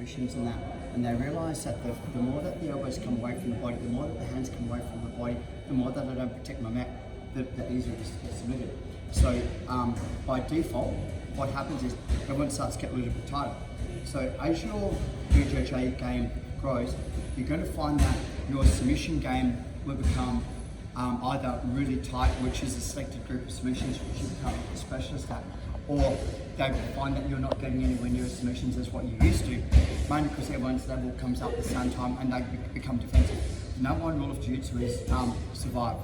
submissions and that, and they realise that the more that the elbows come away from the body, the more that the hands come away from the body, the more that I don't protect my mat, the easier it is to get submitted. So by default, what happens is everyone starts to get a little bit tighter. So as your BJJ game grows, you're going to find that your submission game will become either really tight, which is a selected group of submissions which you become a specialist at, or they find that you're not getting anywhere near as submissions as what you used to, mainly because everyone's level comes up at the same time and they become defensive. The number one rule of jiu-jitsu is survive.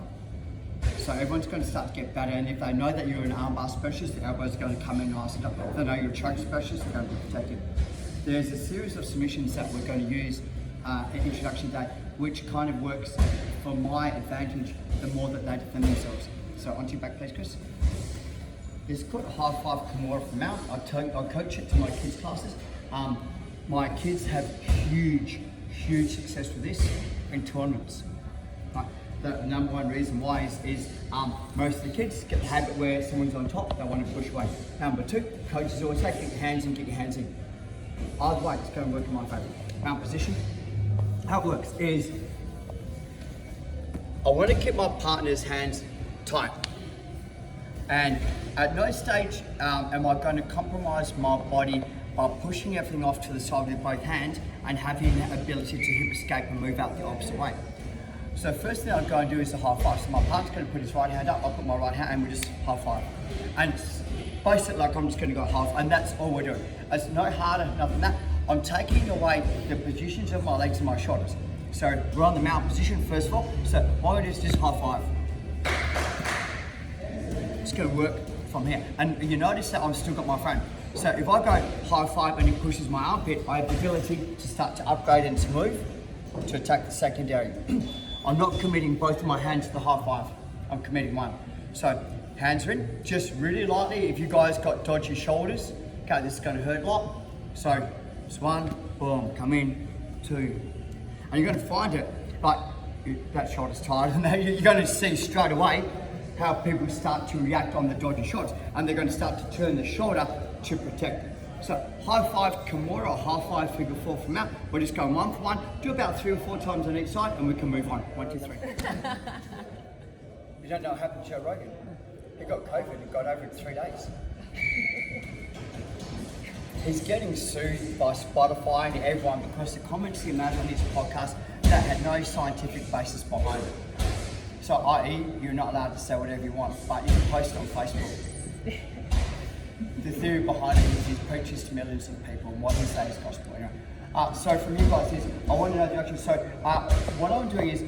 So everyone's going to start to get better, and if they know that you're an armbar specialist, the elbows are going to come in nice and up. If they know you're a choke specialist, they're going to be protected. There's a series of submissions that we're going to use at introduction day, which kind of works for my advantage the more that they defend themselves. So onto your back, please, Chris. It's called a high five Kimura from mount. I coach it to my kids' classes. My kids have huge success with this in tournaments. The number one reason why is most of the kids get the habit where someone's on top, they want to push away. Number two, coaches always say, get your hands in, get your hands in. Either way, it's going to work in my favour. Mount position. How it works is, I want to keep my partner's hands tight. And at no stage am I going to compromise my body by pushing everything off to the side with both hands and having the ability to hip escape and move out the opposite way. So first thing I'd go and do is a high five. So my partner's going to put his right hand up, I'll put my right hand and we just high five. And basically like I'm just going to go half, and that's all we're doing. It's no harder, nothing that. I'm taking away the positions of my legs and my shoulders. So we're on the mount position first of all. So what I do is just high five. It's going to work from here. And you notice that I've still got my frame. So if I go high five and it pushes my armpit, I have the ability to start to upgrade and to move to attack the secondary. I'm not committing both of my hands to the high five. I'm committing one. So hands are in, just really lightly. If you guys got dodgy shoulders, okay, this is going to hurt a lot. So it's one, boom, come in, two. And you're going to find it, like that shoulder's tired, and you're going to see straight away how people start to react on the dodgy shots, and they're going to start to turn the shoulder to protect it. So high five Kimura or high five figure four from out. We're just going one for one. Do about 3 or 4 times on each side, and we can move on. 1, 2, 3. You don't know what happened to Joe Rogan. He got COVID and got over in 3 days. He's getting sued by Spotify and everyone because the comments he made on his podcast that had no scientific basis behind it. So, i.e., you're not allowed to say whatever you want, but you can post it on Facebook. The theory behind it is he preaches to millions of people, and what he says is gospel. Anyway. So from you guys is, I want to know the action. So what I'm doing is,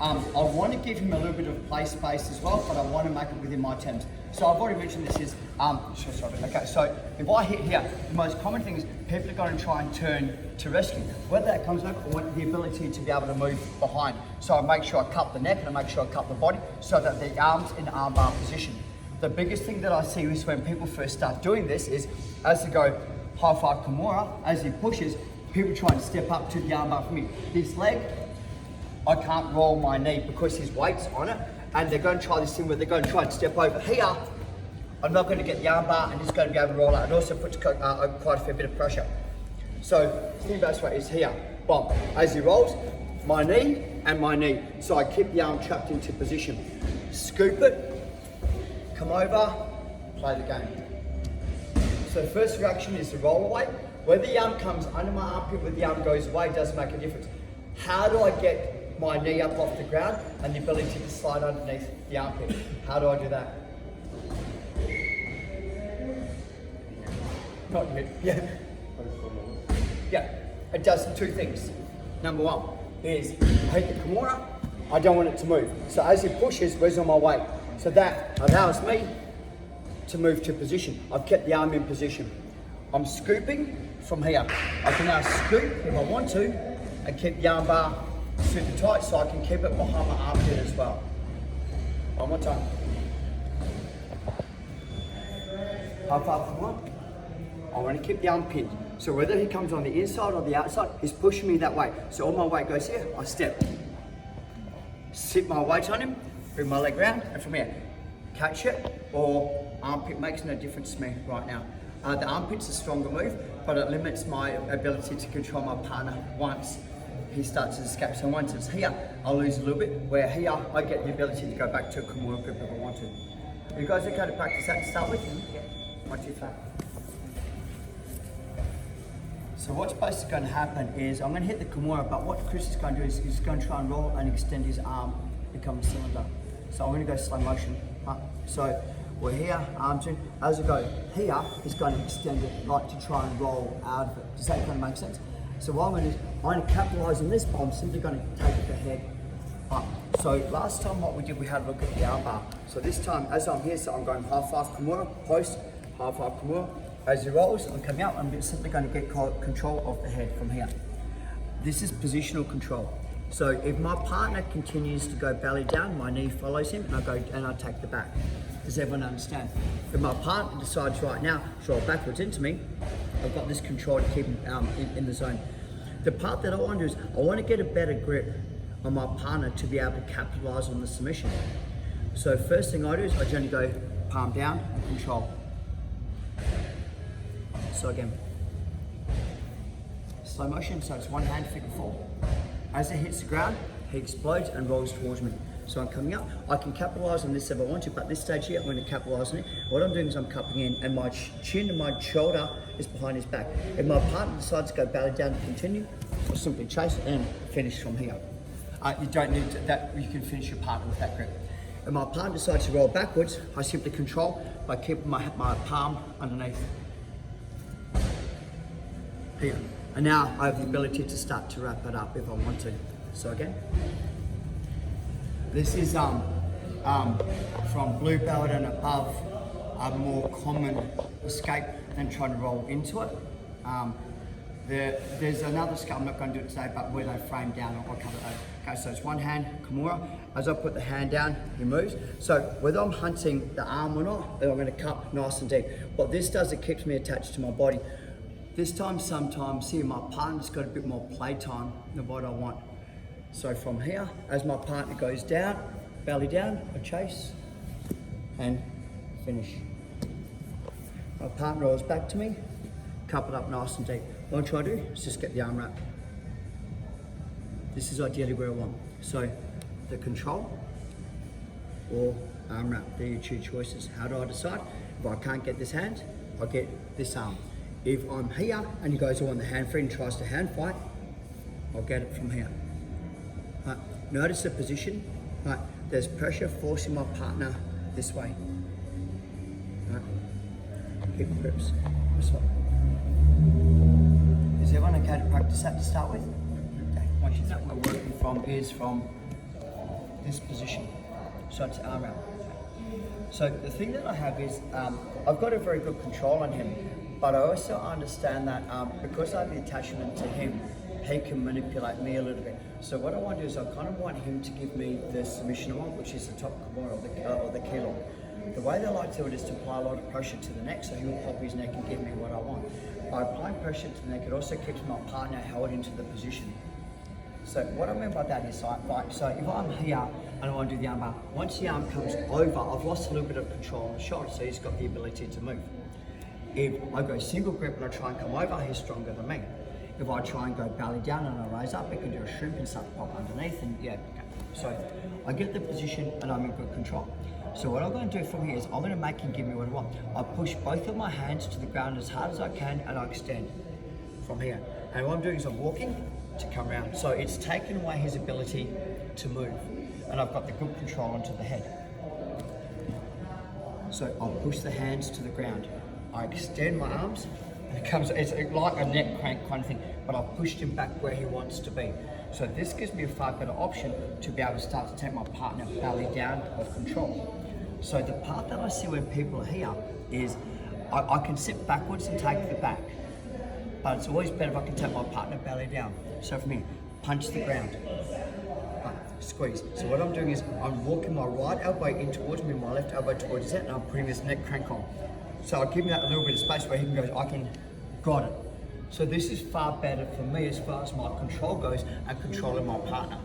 I want to give him a little bit of play space as well, but I want to make it within my terms. So I've already mentioned this is, okay, so if I hit here, the most common thing is people are going to try and turn to rescue. Whether that comes up, I want the ability to be able to move behind. So I make sure I cut the neck and I make sure I cut the body so that the arm's in armbar position. The biggest thing that I see is when people first start doing this is, as they go high five Kimura, as he pushes, people try and step up to the armbar for me. This leg, I can't roll my knee because his weight's on it, and they're going to try this thing where they're going to try and step over here. I'm not going to get the armbar and just going to be able to roll out. It also puts quite a fair bit of pressure. So the thing about this way is here, bomb. As he rolls, my knee and my knee. So I keep the arm trapped into position. Scoop it, come over, play the game. So the first reaction is the roll away. Whether the arm comes under my armpit, whether the arm goes away, doesn't make a difference. How do I get my knee up off the ground and the ability to slide underneath the armpit? How do I do that? Not yet. Yeah. Yeah. It does 2 things. Number 1 is I hit the Kimura, I don't want it to move. So as it pushes, where's all my weight? So that allows me to move to position. I've kept the arm in position. I'm scooping from here. I can now scoop if I want to and keep the arm bar super tight so I can keep it behind my armpit as well. One more time. How far from one? I want to keep the arm pinned. So whether he comes on the inside or the outside, he's pushing me that way. So all my weight goes here, I step. Sit my weight on him, bring my leg round, and from here, catch it, or armpit makes no difference to me right now. The armpit's a stronger move. but it limits my ability to control my partner once he starts to escape. So once it's here, I'll lose a little bit, where here, I get the ability to go back to a Kimura grip if I want to. Are you guys okay to practice that to start with? Yeah. 1, 2, 3. So what's basically going to happen is I'm going to hit the Kimura, but what Chris is going to do is he's going to try and roll and extend his arm, become a cylinder. So I'm going to go slow motion. So we're here, arms in. As I go here, he's going to extend it, like to try and roll out of it. Does that kind of make sense? So what I'm going to do is I'm going to capitalise on this, but I'm simply going to take the head up. So last time what we did, we had a look at the arm bar. So this time, as I'm here, so I'm going half Kimura, post, half Kimura. As he rolls, I'm coming out, I'm simply going to get control of the head from here. This is positional control. So if my partner continues to go belly down, my knee follows him, and I go and I take the back. Does everyone understand? If my partner decides right now to roll backwards into me, I've got this control to keep him in the zone. The part that I want to do is I want to get a better grip on my partner to be able to capitalise on the submission. So first thing I do is I generally go palm down and control. So again, slow motion, so it's one hand figure 4. As it hits the ground, he explodes and rolls towards me. So I'm coming up, I can capitalise on this if I want to, but this stage here, I'm going to capitalise on it. What I'm doing is I'm cupping in, and my chin and my shoulder is behind his back. If my partner decides to go belly down and continue, I'll simply chase and finish from here. You don't need that, you can finish your partner with that grip. If my partner decides to roll backwards, I simply control by keeping my palm underneath. Here. And now I have the ability to start to wrap it up if I want to. So again, this is from blue belt and above, a more common escape than trying to roll into it. There's another escape, I'm not going to do it today, but where they frame down, I'll cover that. Okay, so it's one hand, Kimura. As I put the hand down, he moves. So whether I'm hunting the arm or not, I'm going to cup nice and deep. What this does, it keeps me attached to my body. This time, sometimes, see, my partner's got a bit more playtime than what I want. So from here, as my partner goes down, belly down, I chase and finish. My partner rolls back to me, cup it up nice and deep. What I try to do is just get the arm wrap. This is ideally where I want. So the control or arm wrap, they're your two choices. How do I decide? If I can't get this hand, I get this arm. If I'm here and he goes on the hand free and tries to hand fight, I'll get it from here. Notice the position. There's pressure forcing my partner this way. Keep grips. This way. Is everyone okay to practice that to start with? Okay. What we're working from is from this position. So it's arm out. So the thing that I have is I've got a very good control on him. But I also understand that because I have the attachment to him, he can manipulate me a little bit. So what I want to do is I kind of want him to give me the submission I want, which is the top Kimura or the key lock. The way they like to do it is to apply a lot of pressure to the neck, so he'll pop his neck and give me what I want. By applying pressure to the neck, it also keeps my partner held into the position. So what I mean by that is like so if I'm here and I want to do the arm bar, once the arm comes over, I've lost a little bit of control on the shoulder, so he's got the ability to move. If I go single grip and I try and come over, he's stronger than me. If I try and go belly down and I raise up, I can do a shrimp and start to pop underneath, and yeah. So I get the position and I'm in good control. So what I'm going to do from here is I'm going to make him give me what I want. I push both of my hands to the ground as hard as I can and I extend from here. And what I'm doing is I'm walking to come around. So it's taken away his ability to move. And I've got the good control onto the head. So I'll push the hands to the ground. I extend my arms, and it's like a neck crank kind of thing, but I've pushed him back where he wants to be. So this gives me a far better option to be able to start to take my partner belly down with control. So the part that I see when people are here is I can sit backwards and take the back, but it's always better if I can take my partner belly down. So from here, punch the ground, squeeze. So what I'm doing is I'm walking my right elbow in towards me, my left elbow towards his head, and I'm putting this neck crank on. So I'll give him that a little bit of space where he can go, I can, got it. So this is far better for me as far as my control goes and controlling my partner.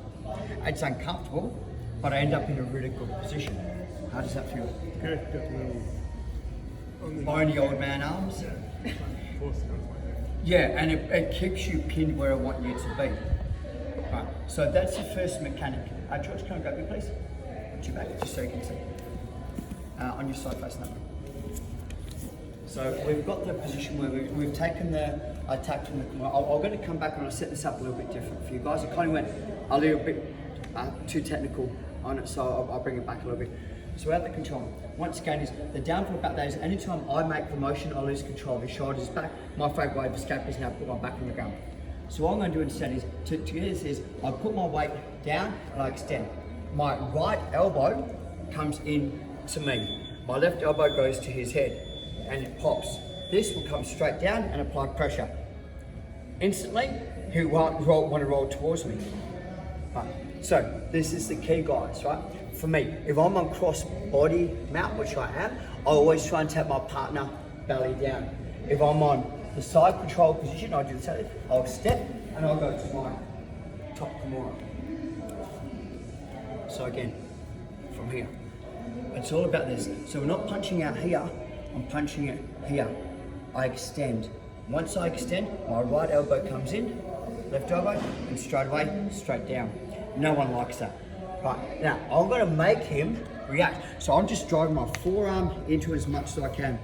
It's uncomfortable, but I end up in a really good position. How does that feel? Good, got the little... Bony old man arms. Yeah, and it keeps you pinned where I want you to be. Right, so that's the first mechanic. George, can I grab you please? Put you back, just so you can see. On your side face number. So we've got the position where we've taken the attack from the Kimura. I'm going to come back and I'll set this up a little bit different for you guys. I kind of went a little bit too technical on it, so I'll bring it back a little bit. So we have the control. Once again, is the downfall about that is anytime I make the motion, I lose control of his shoulders back. My favourite way of escape is now put my back on the ground. So what I'm going to do instead is, to get this is, I put my weight down and I extend. My right elbow comes in to me. My left elbow goes to his head and it pops. This will come straight down and apply pressure. Instantly, he won't want to roll towards me. Right. So this is the key, guys, right? For me, if I'm on cross body mount, which I am, I always try and tap my partner belly down. If I'm on the side control position, I do the same. I'll step and I'll go to my top Kimura. So again, from here. It's all about this. So we're not punching out here, I'm punching it here. I extend. Once I extend, my right elbow comes in, left elbow, and straight away, straight down. No one likes that. Right, now I'm gonna make him react. So I'm just driving my forearm into it as much as I can.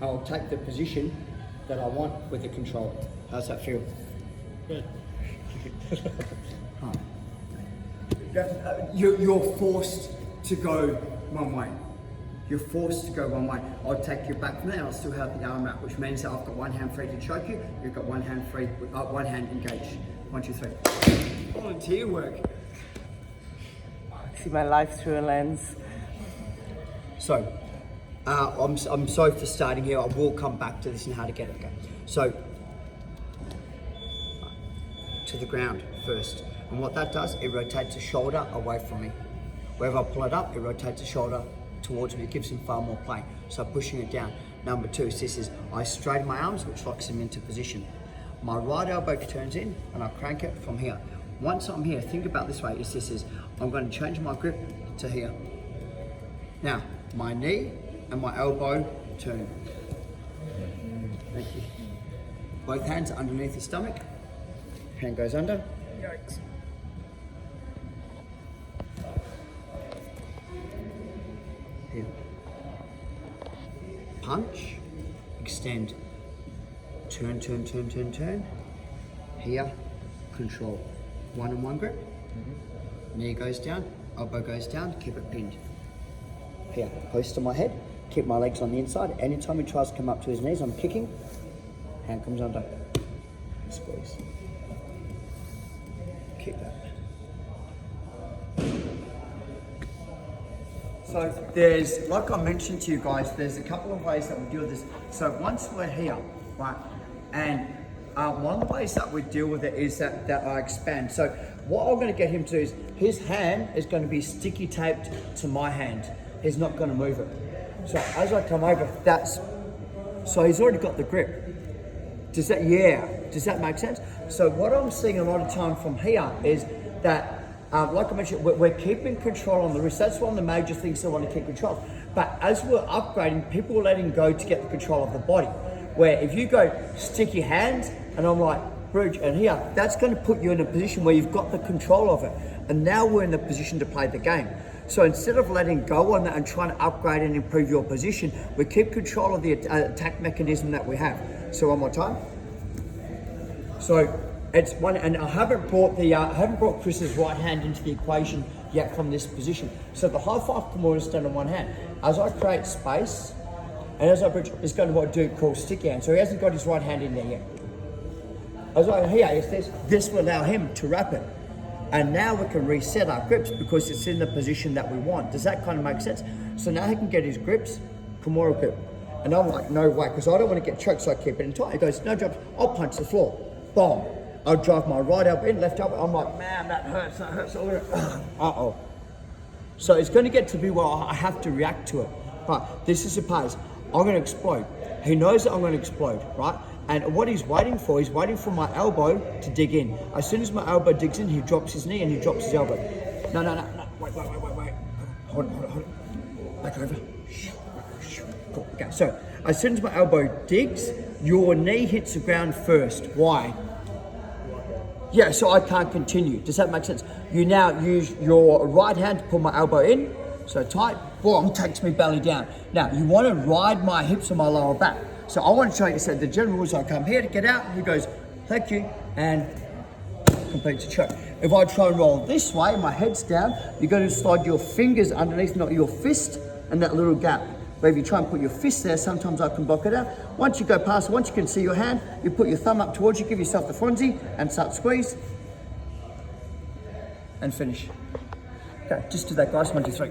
I'll take the position that I want with the control. How's that feel? Good. You're forced to go one way. You're forced to go one way. I'll take you back from there and I'll still have the arm out, which means that I've got one hand free to choke you, you've got one hand free, one hand engaged. 1, 2, 3. Volunteer work. See my life through a lens. So, I'm sorry for starting here. I will come back to this and how to get it. Okay. So, to the ground first. And what that does, it rotates the shoulder away from me. Wherever I pull it up, it rotates the shoulder towards me. It gives him far more play. So pushing it down. Number 2, this is, I straighten my arms, which locks him into position. My right elbow turns in and I crank it from here. Once I'm here, think about this way, I'm going to change my grip to here. Now, my knee and my elbow turn. Thank you. Both hands are underneath the stomach. Hand goes under. Yikes. Here. Punch, extend. Turn, turn, turn, turn, turn. Here, control. 1-on-1 grip. Knee goes down, elbow goes down, keep it pinned. Here, close to my head, keep my legs on the inside. Anytime he tries to come up to his knees, I'm kicking. Hand comes under. Squeeze. Kick that. So there's, like I mentioned to you guys, there's a couple of ways that we deal with this. So once we're here, right, and one of the ways that we deal with it is that I expand. So what I'm going to get him to do is, his hand is going to be sticky taped to my hand. He's not going to move it. So as I come over, so he's already got the grip. Does that make sense? So what I'm seeing a lot of time from here is that, like I mentioned, we're keeping control on the wrist. That's one of the major things I want to keep control. But as we're upgrading, people are letting go to get the control of the body. Where if you go sticky hands, and I'm like, bridge, and here, that's going to put you in a position where you've got the control of it. And now we're in the position to play the game. So instead of letting go on that and trying to upgrade and improve your position, we keep control of the attack mechanism that we have. So one more time. So it's one, and I haven't brought Chris's right hand into the equation yet from this position. So the high five Kimura is done on one hand. As I create space, and as I bridge, it's going to what do called sticky hand. So he hasn't got his right hand in there yet. As I here, this will allow him to wrap it. And now we can reset our grips because it's in the position that we want. Does that kind of make sense? So now he can get his grips, Kimura grip. And I'm like, no way, because I don't want to get choked, so I keep it in tight. He goes, no drops, I'll punch the floor. Boom. I'll drive my right elbow in, left elbow. I'm like, man, that hurts. Uh-oh. So it's going to get to be where I have to react to it. But this is a pace. I'm going to explode. He knows that I'm going to explode, right? And what he's waiting for my elbow to dig in. As soon as my elbow digs in, he drops his knee and he drops his elbow. No. Wait. Hold on. Back over. Cool. Okay, so As soon as my elbow digs, your knee hits the ground first. Why? Yeah, so I can't continue. Does that make sense? You now use your right hand to pull my elbow in, so tight, boom, takes me belly down. Now, you want to ride my hips on my lower back. So I want to show you, so the general rules, I come here to get out, he goes, thank you, and completes the choke. If I try and roll this way, my head's down, you're going to slide your fingers underneath, not your fist, and that little gap. But if you try and put your fist there, sometimes I can block it out. Once you go past, once you can see your hand, you put your thumb up towards you, give yourself the frenzy, and start squeeze, and finish. Okay, just do that, guys. 1, 2, 3.